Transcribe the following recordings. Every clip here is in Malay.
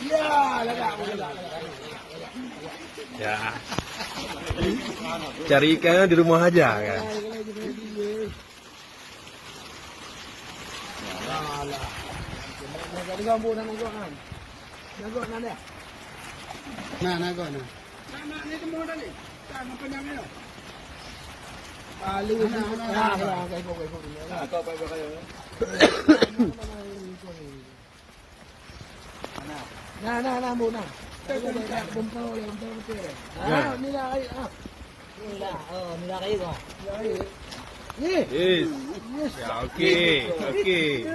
Ya, lagak. Ya. Cari ikan di rumah aja kan. Alah. Nak gambar nak nagak kan. Nagak nak dia. Nagak nah. Nak ni temu dah ni. Tak apa yang ni. Paling nah, kayak kau. Kau pakai. Nah, bu nah. Bumpa betul. Ni lah air. Ni lah kayu kau. Ni. Yes. Ya, okey. Okey.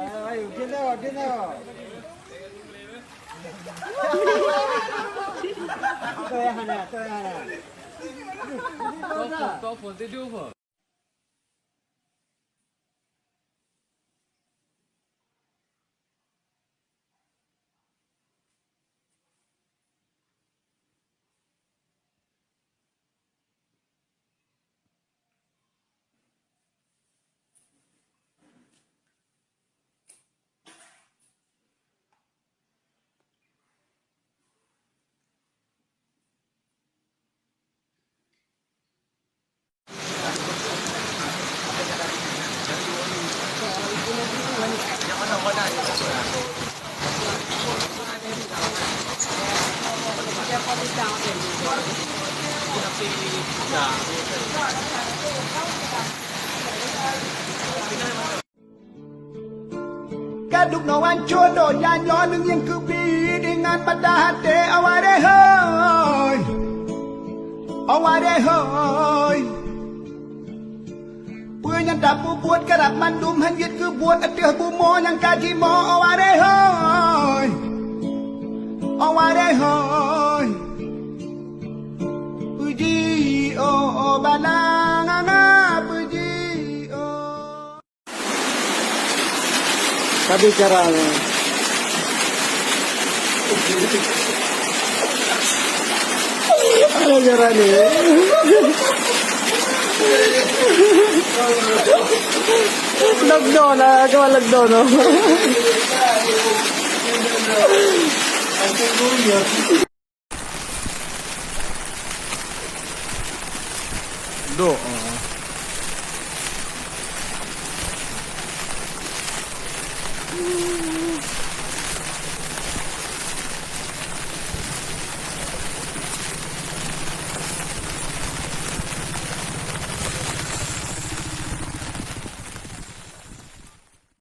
Ayo, kena. Tu yang mana? Kau phone tidur apa? Kaduk nawan jodoh nyanyo nung yang kupi dengan pada hati aware hoy. Punya dapu buat kerap mandum hanyut ke buat atih bumo yang kaji mo aware hoy. Puji balang puji Tapi caranya. Ada caranya. Lockdown lah, kau lockdown no. Do.